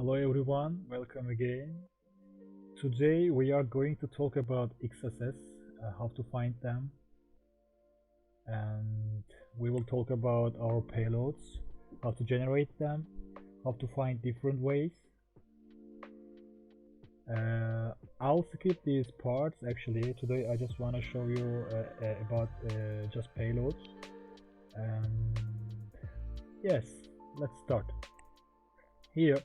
Hello everyone, welcome again. Today we are going to talk about XSS, how to find them, and we will talk about our payloads, how to generate them, how to find different ways. I'll skip these parts actually. Today I just want to show you about just payloads. And yes, let's start. Here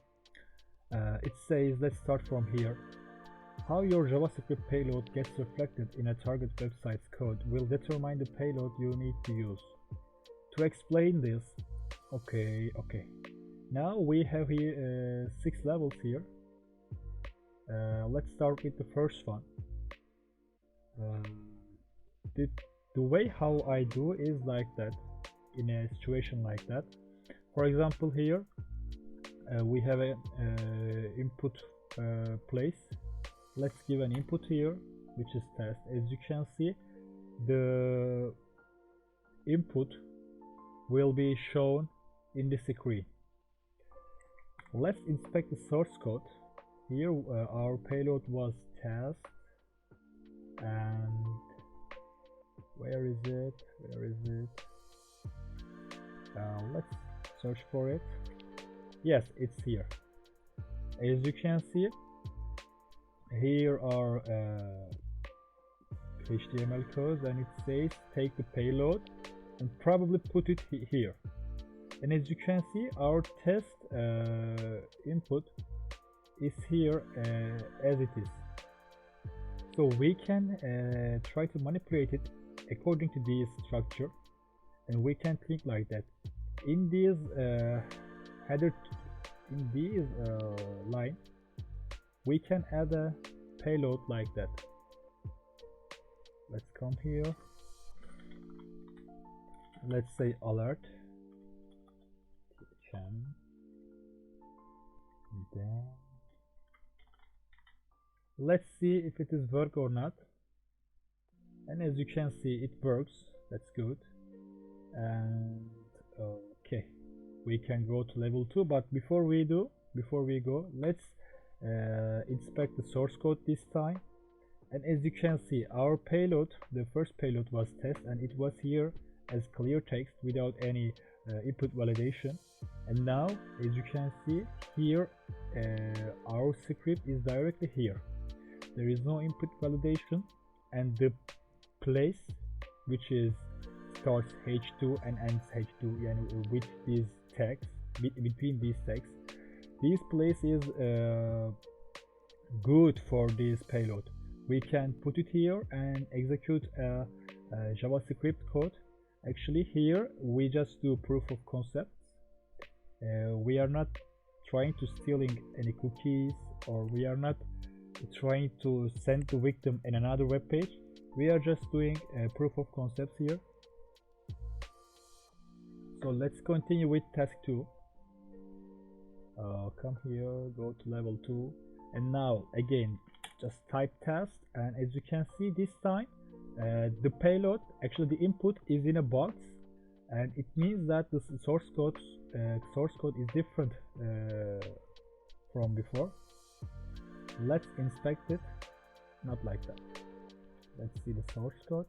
it says, let's start from here. How your JavaScript payload gets reflected in a target website's code will determine the payload you need to use. To explain this, okay. Now we have here 6 levels here. Let's start with the first one. The way how I do is like that, in a situation like that. For example, here we have a input place. Let's give an input here, which is test. As you can see, the input will be shown in the screen. Let's inspect the source code. Here our payload was test, and where is it? Let's search for it. Yes, it's here. As you can see, here are HTML codes, and it says take the payload and probably put it here. And as you can see, our test input is here as it is. So we can try to manipulate it according to this structure, and we can think like that. In this header, in this line, we can add a payload like that. Let's come here. Let's say alert. Then let's see if it is work or not. And as you can see, it works. That's good. And okay, we can go to level 2. But before we go, let's inspect the source code this time. And as you can see, our payload, the first payload was test, and it was here as clear text without any input validation. And now, as you can see here, our script is directly here. There is no input validation, and the place which is starts h2 and ends h2, and with these tags, between these tags, this place is good for this payload. We can put it here and execute a JavaScript code. Actually, here we just do proof of concept. We are not trying to stealing any cookies, or we are not trying to send the victim in another web page. We are just doing a proof of concepts here. So let's continue with task 2. Come here, go to level 2, and now again just type test, and as you can see, this time the payload, actually the input, is in a box, and it means that the source code is different from before. Let's inspect it. Not like that. Let's see the source code.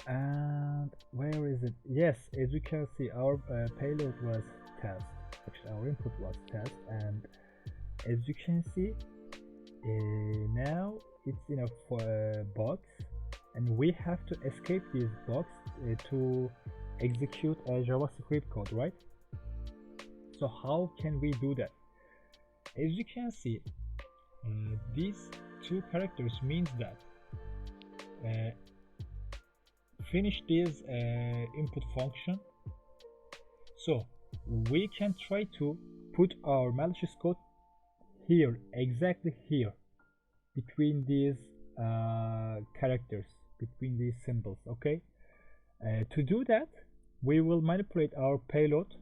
And where is it? Yes, as you can see, our payload was test. Actually, our input was test, and as you can see, now it's in a box, and we have to escape this box to execute a JavaScript code, right? So how can we do that? As you can see, these 2 characters means that finish this input function. So we can try to put our malicious code here, exactly here, between these characters, between these symbols. Okay, to do that, we will manipulate our payload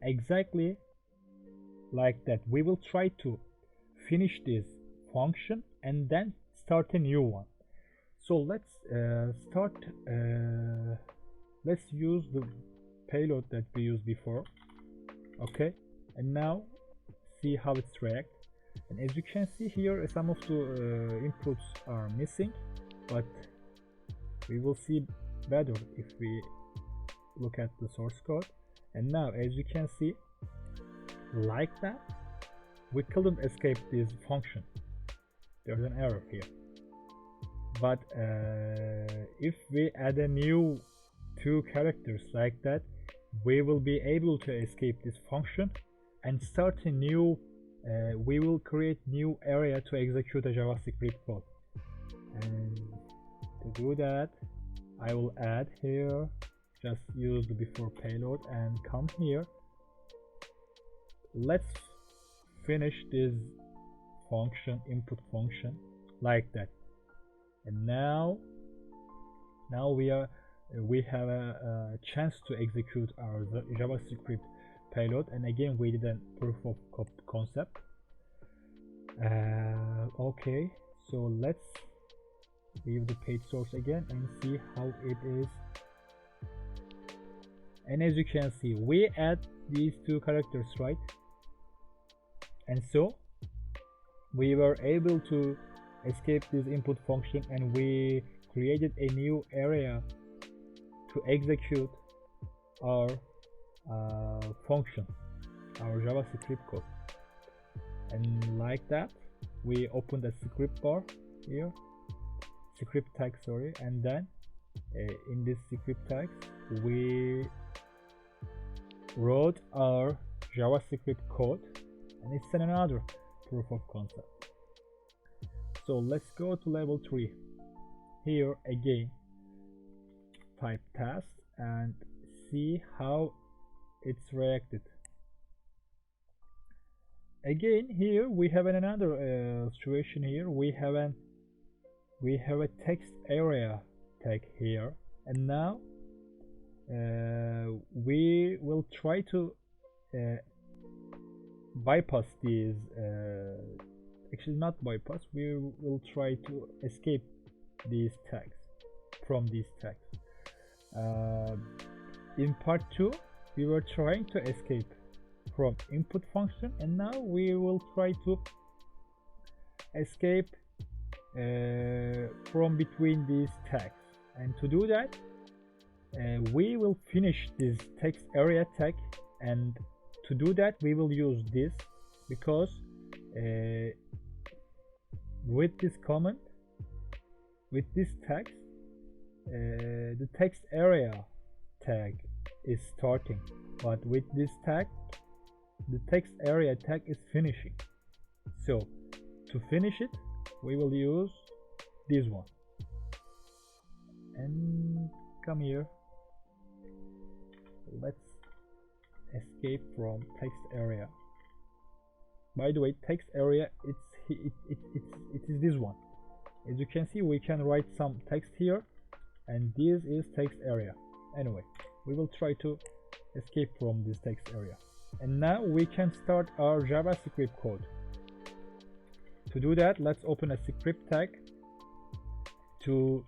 exactly like that. We will try to finish this function and then start a new one. So let's let's use the payload that we used before. Okay, and now see how it's react. And as you can see here, some of the inputs are missing, but we will see better if we look at the source code. And now as you can see, like that, we couldn't escape this function. There's an error here. But if we add a new 2 characters like that, we will be able to escape this function and start a new we will create new area to execute a JavaScript code. And to do that, I will add here, just use the before payload and come here. Let's finish this function, input function, like that. And now we have a chance to execute our JavaScript payload. And again, we did a proof of concept. Okay, so let's leave the page source again and see how it is. And as you can see, we add these 2 characters, right? And so we were able to escape this input function, and we created a new area to execute our function, our JavaScript code. And like that, we opened a script bar here, script tag, sorry, and then in this script tag we wrote our JavaScript code, and it's another proof of concept. So let's go to level 3. Here again, type task and see how it's reacted. Again, here we have another situation. Here we have a text area tag here, and now we will try to bypass these actually not bypass, we will try to escape these tags from these tags. In part 2 we were trying to escape from input function, and now we will try to escape from between these tags. And to do that, we will finish this text area tag, and to do that we will use this, because with this comment, with this text, the text area tag is starting, but with this tag the text area tag is finishing. So to finish it we will use this one, and come here, let's escape from text area. By the way, text area, it is this one. As you can see, we can write some text here, and this is text area. Anyway, we will try to escape from this text area, and now we can start our JavaScript code. To do that, let's open a script tag to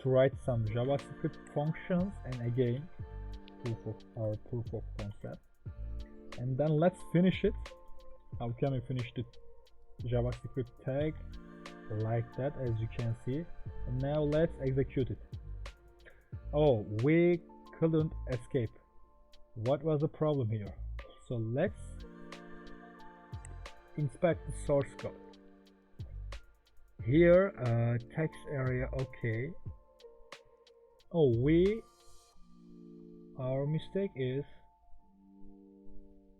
write some JavaScript functions, and again our proof of concept. And then let's finish it. How can we finish the JavaScript tag? Like that, as you can see. And now let's execute it. Oh, we couldn't escape. What was the problem here? So let's inspect the source code. Here, text area, okay. Oh, our mistake is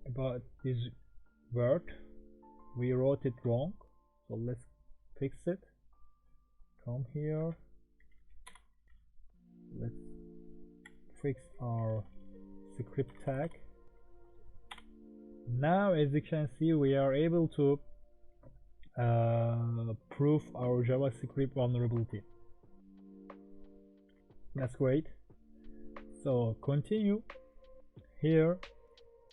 about this word. We wrote it wrong, so let's fix it. Come here, let's fix our script tag. Now, as you can see, we are able to prove our JavaScript vulnerability. That's great. So continue. Here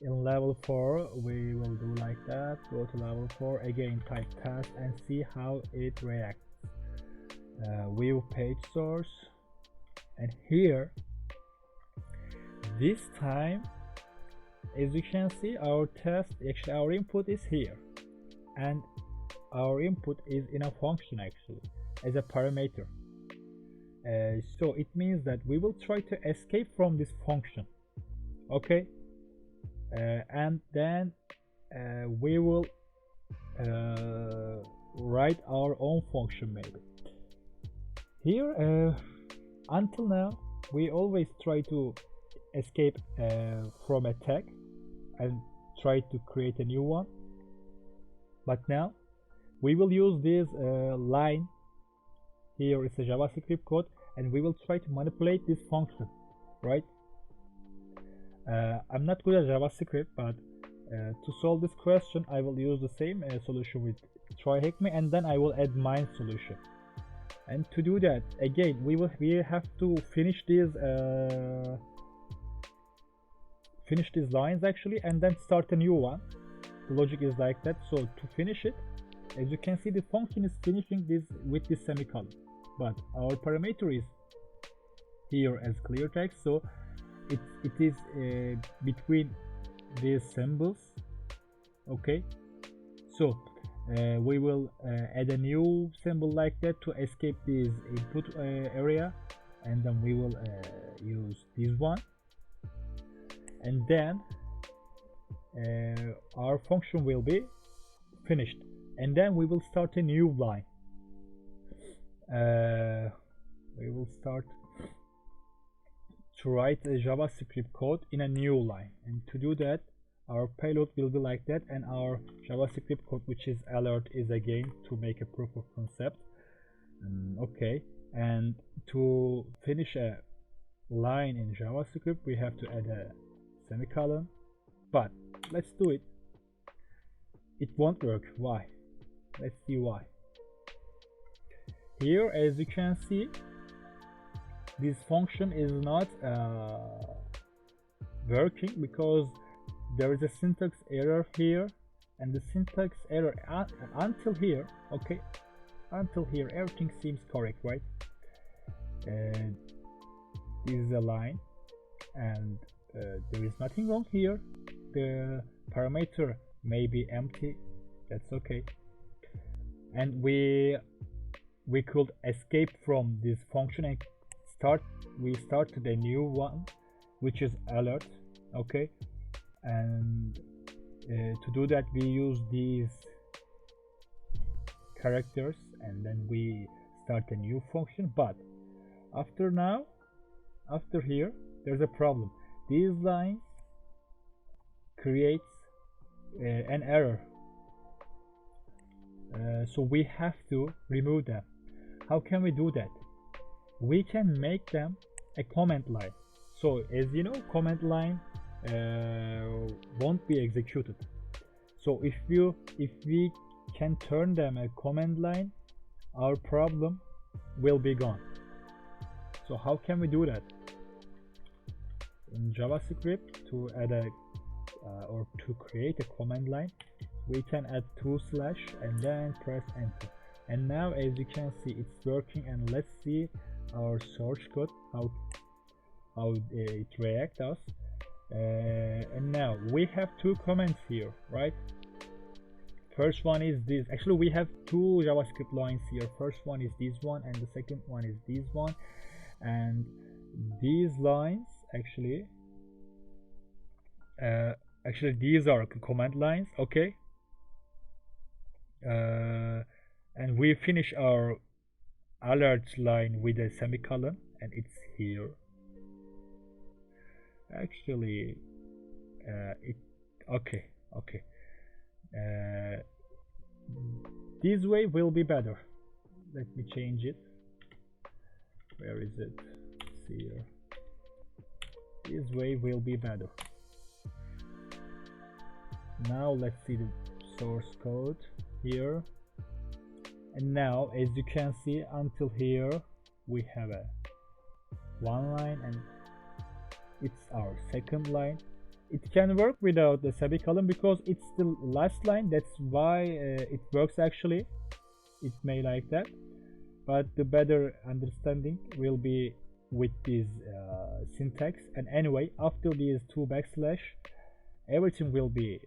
in level 4 we will do like that. Go to level 4 again, type task and see how it reacts. View page source, and here this time as you can see, our test, actually our input is here, and our input is in a function actually as a parameter. So it means that we will try to escape from this function, okay, and then we will write our own function maybe. Here, until now, we always try to escape from a tag and try to create a new one. But now we will use this line. Here is a JavaScript code, and we will try to manipulate this function, right? I'm not good at JavaScript, but to solve this question, I will use the same solution with try-hack-me, and then I will add my solution. And to do that, again, we have to finish these lines actually, and then start a new one. The logic is like that. So to finish it, as you can see, the function is finishing this with this semicolon, but our parameter is here as clear text, so it is between these symbols, okay. So we will add a new symbol like that to escape this input area, and then we will use this one, and then our function will be finished, and then we will start a new line. We will start to write a JavaScript code in a new line, and to do that, our payload will be like that, and our JavaScript code, which is alert, is again to make a proof of concept. Okay, and to finish a line in JavaScript, we have to add a semicolon, but let's do it. It won't work. Why? Let's see why. Here, as you can see, this function is not working because there is a syntax error here, and the syntax error until here, okay, until here everything seems correct, right? This is a line, and there is nothing wrong here. The parameter may be empty, that's okay, and we could escape from this function and we started a new one, which is alert, okay. And to do that, we use these characters, and then we start a new function. But after here, there's a problem. These lines creates an error, so we have to remove them. How can we do that? We can make them a comment line. So as you know, comment line won't be executed. So if we can turn them a command line, our problem will be gone. So how can we do that? In JavaScript, to add a or to create a command line, we can add 2/ and then press enter. And now, as you can see, it's working. And let's see our source code, how it reacts us. And now we have two comments here, right? First one is this. Actually, we have two JavaScript lines here. First one is this one, and the second one is this one. And these lines actually these are command lines, okay. And we finish our alert line with a semicolon, and it's here. Actually, okay. This way will be better. Let me change it. Where is it? It's here. This way will be better. Now let's see the source code here. And now, as you can see, until here we have a one line, and it's our second line. It can work without the semicolon because it's the last line. That's why it works actually. It may like that, but the better understanding will be with this syntax. And anyway, after these two backslash, everything will be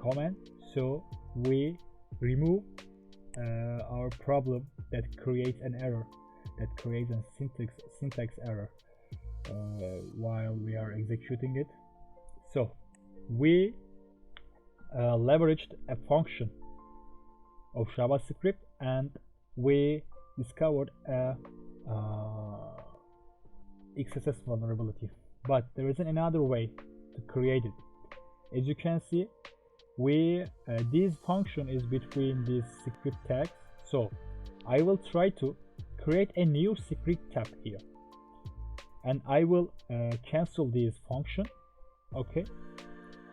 comment. So we remove our problem that creates an error, that creates a syntax error while we are executing it. So we leveraged a function of JavaScript and we discovered a XSS vulnerability. But there is another way to create it. As you can see, this function is between these script tags. So I will try to create a new script tab here, and I will cancel this function, okay,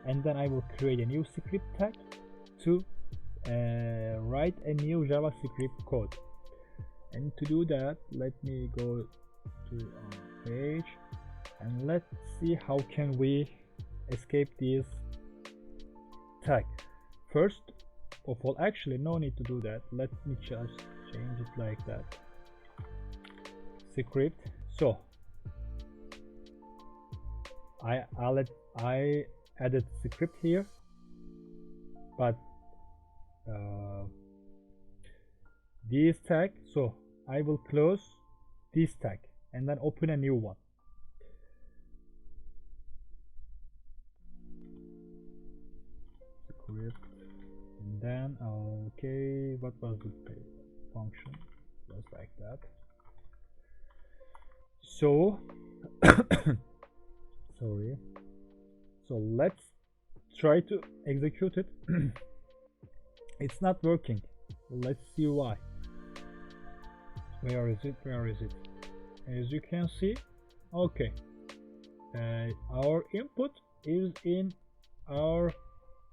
and then I will create a new script tag to write a new JavaScript code. And to do that, let me go to our page and let's see how can we escape this tag. First of all, actually no need to do that, let me just change it like that. Script. So I added script here, but this tag, so I will close this tag and then open a new one. Script, and then okay, what was the function? Just like that. So sorry, so let's try to execute it. It's not working. Let's see why. Where is it? As you can see, okay, our input is in our,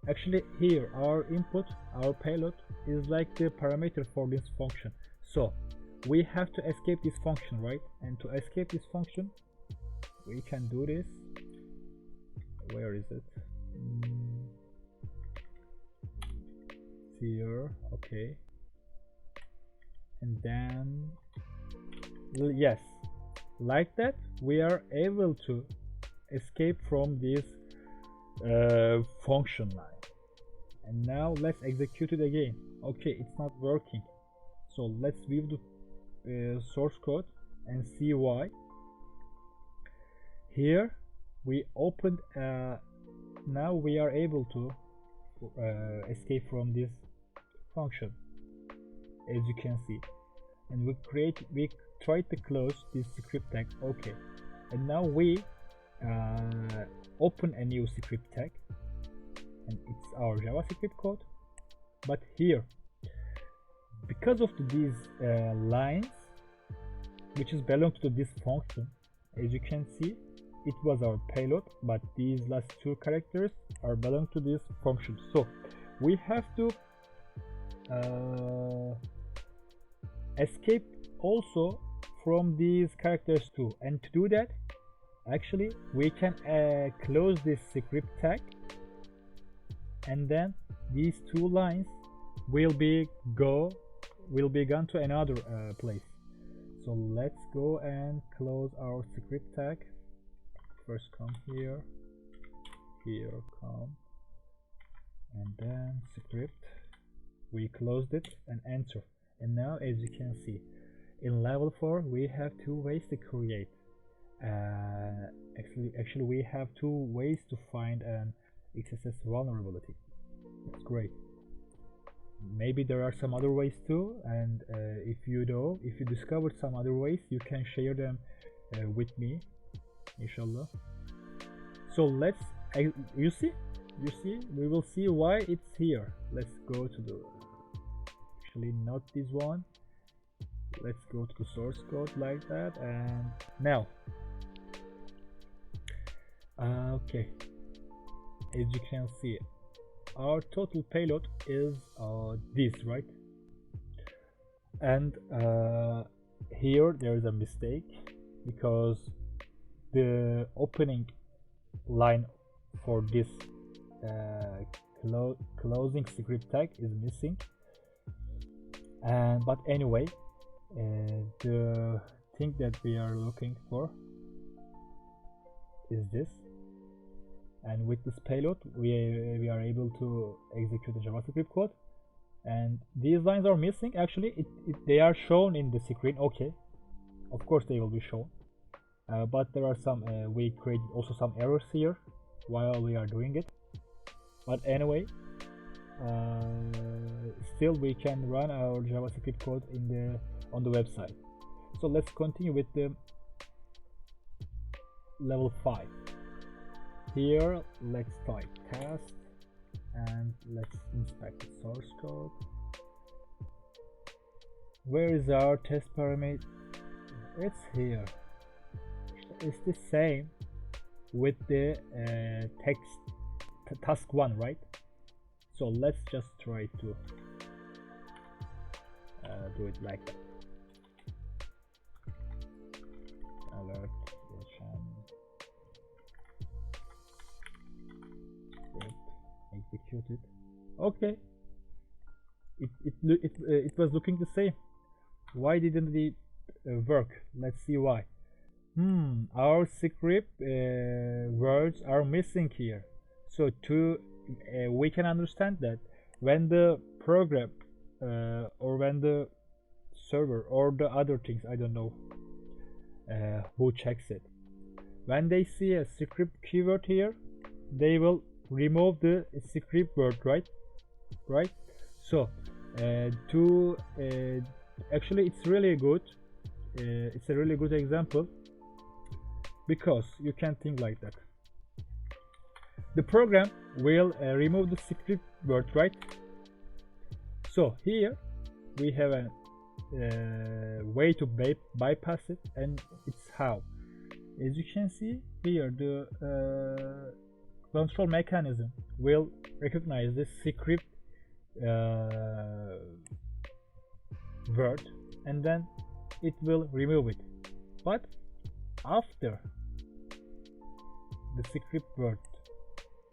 actually here our input, our payload is like the parameter for this function. So we have to escape this function, right? And to escape this function, we can do this. Where is it? Here, okay. And then, yes, like that we are able to escape from this function line. And now let's execute it again. Okay, it's not working. So let's view the source code and see why. Here we opened now we are able to escape from this function, as you can see, and we try to close this script tag. Okay, and now we open a new script tag and it's our JavaScript code. But here, because of these lines which is belong to this function, as you can see, it was our payload, but these last two characters are belong to this function. So we have to escape also from these characters too. And to do that, actually we can close this script tag, and then these two lines will be gone to another place. So let's go and close our script tag. First come here, come, and then script. We closed it and enter. And now, as you can see, in level 4 we have two ways to create. Actually we have two ways to find an XSS vulnerability. It's great. Maybe there are some other ways too, and if you discovered some other ways, you can share them with me, inshallah. So let's you see we will see why it's here. Let's go to the, actually not this one, let's go to the source code like that. And now okay, as you can see, our total payload is this, right? And here there is a mistake, because the opening line for this closing script tag is missing. But anyway, the thing that we are looking for is this, and with this payload we are able to execute the JavaScript code. And these lines are missing. Actually they are shown in the screen. Okay, of course they will be shown, but there are some we created also some errors here while we are doing it. But anyway, still we can run our JavaScript code on the website. So let's continue with the level 5. Here let's type test and let's inspect the source code. Where is our test parameter? It's here. It's the same with the text task 1, right? So let's just try to do it like that. Alert execute it. Okay, it was looking the same. Why didn't it work? Let's see why. Our script words are missing here. So we can understand that when the program or when the server or the other things, I don't know who checks it, when they see a script keyword here, they will remove the script word, right? So actually it's really good, it's a really good example, because you can think like that. The program will remove the script word, right? So here we have a way to bypass it, and it's how. As you can see here, the control mechanism will recognize the script word, and then it will remove it. But after the script word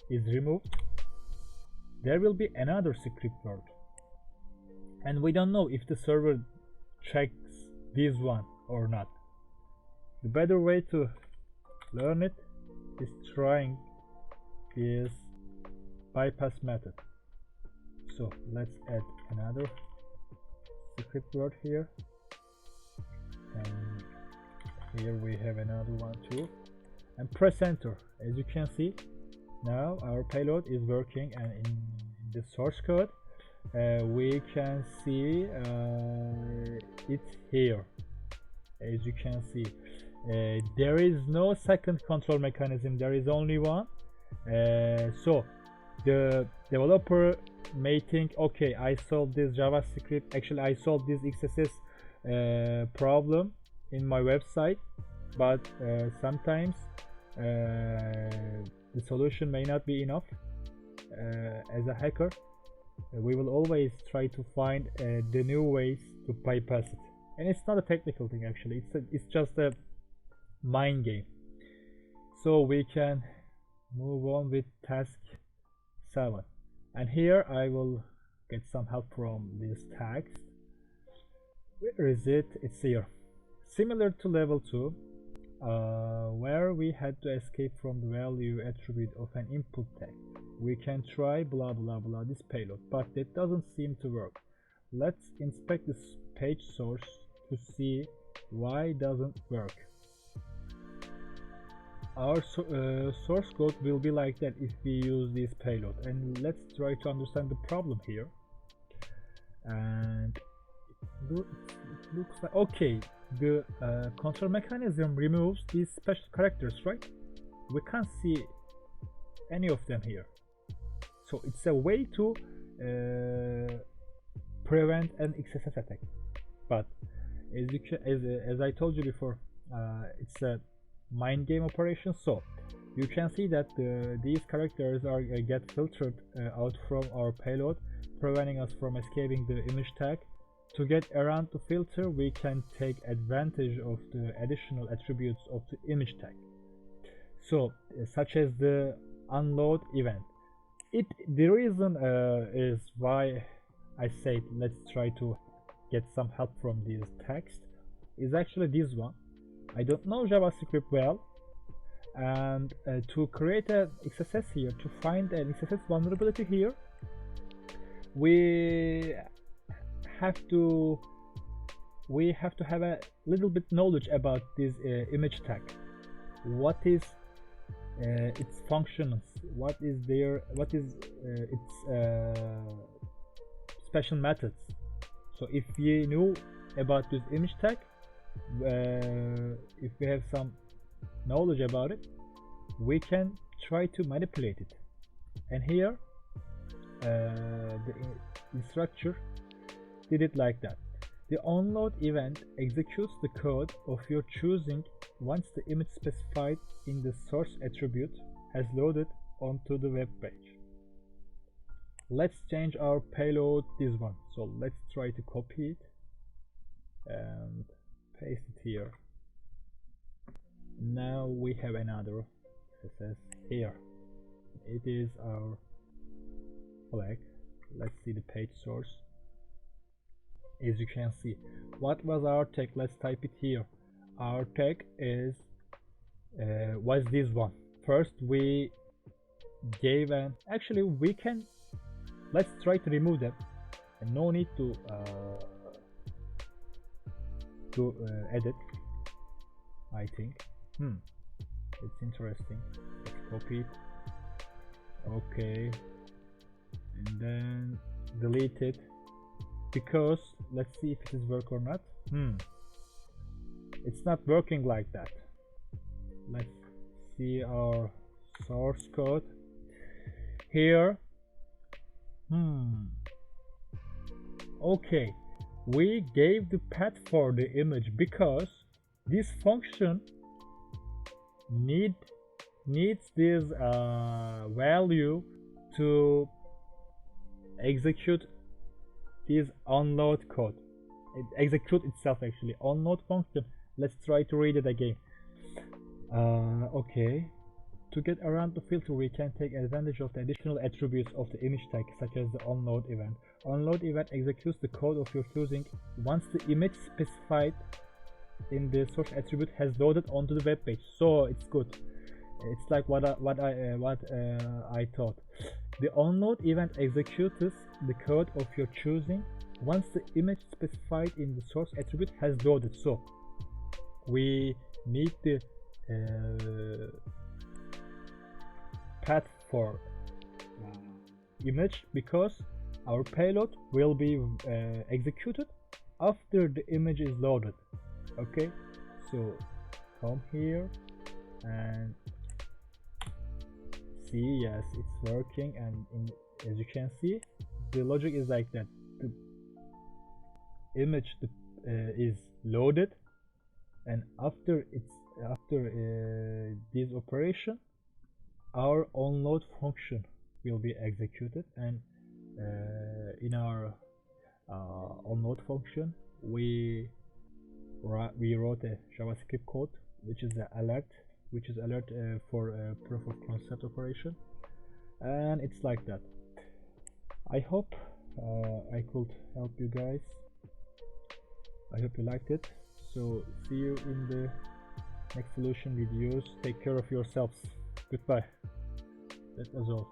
is removed, there will be another script word, and we don't know if the server checks this one or not. The better way to learn it is trying this bypass method. So let's add another script word here, and here we have another one too, and press enter. As you can see, now our payload is working, and in the source code we can see it's here. As you can see, there is no second control mechanism, there is only one. So the developer may think, okay, I solved this JavaScript, actually I solved this XSS problem in my website, but sometimes the solution may not be enough. As a hacker, we will always try to find the new ways to bypass it, and it's not a technical thing, actually it's just a mind game. So we can move on with task 7, and here I will get some help from this text. Where is it? It's here. Similar to level 2, where we had to escape from the value attribute of an input tag. We can try blah blah blah this payload, but it doesn't seem to work. Let's inspect this page source to see why it doesn't work. Our source code will be like that if we use this payload, and let's try to understand the problem here. And it looks like, okay, the control mechanism removes these special characters, right? We can't see any of them here, so it's a way to prevent an XSS attack. But as I told you before, it's a mind game operation, so you can see that these characters are get filtered out from our payload, preventing us from escaping the image tag. To get around the filter, we can take advantage of the additional attributes of the image tag, so such as the unload event. The reason is why I said let's try to get some help from this text is actually this one. I don't know JavaScript well, And to create an XSS here, to find an XSS vulnerability here, we have to have a little bit knowledge about this image tag. What is its functions? What is its special methods? So if we knew about this image tag, if we have some knowledge about it, we can try to manipulate it. And here the instructor did it like that. The onload event executes the code of your choosing once the image specified in the source attribute has loaded onto the web page. Let's change our payload this one. So let's try to copy it and paste it here. Now we have another XSS here. It is our flag. Let's see the page source. As you can see, what was our tag? Let's type it here. Our tag is was this one. First we gave an, actually we can, let's try to remove them, and no need to edit, I think. It's interesting. Let's copy it. Okay, and then delete it, because let's see if it is work or not. It's not working like that. Let's see our source code here. Okay, we gave the path for the image because this function needs this value to execute this onload code. It executes itself actually. Onload function. Let's try to read it again. Okay. To get around the filter, we can take advantage of the additional attributes of the image tag, such as the onload event. Onload event executes the code of your choosing once the image specified in the source attribute has loaded onto the web page. So it's good. It's like what I thought. The onload event executes the code of your choosing once the image specified in the source attribute has loaded. So we need the path for image because our payload will be executed after the image is loaded. Okay, so come here and see. Yes, it's working, and as you can see, the logic is like that. The image is loaded, and after this operation, our onload function will be executed, and in our onload function we wrote a JavaScript code which is the alert, for proof of concept operation, and it's like that. I hope I could help you guys. I hope you liked it. So see you in the next solution videos. Take care of yourselves. Goodbye. That was all.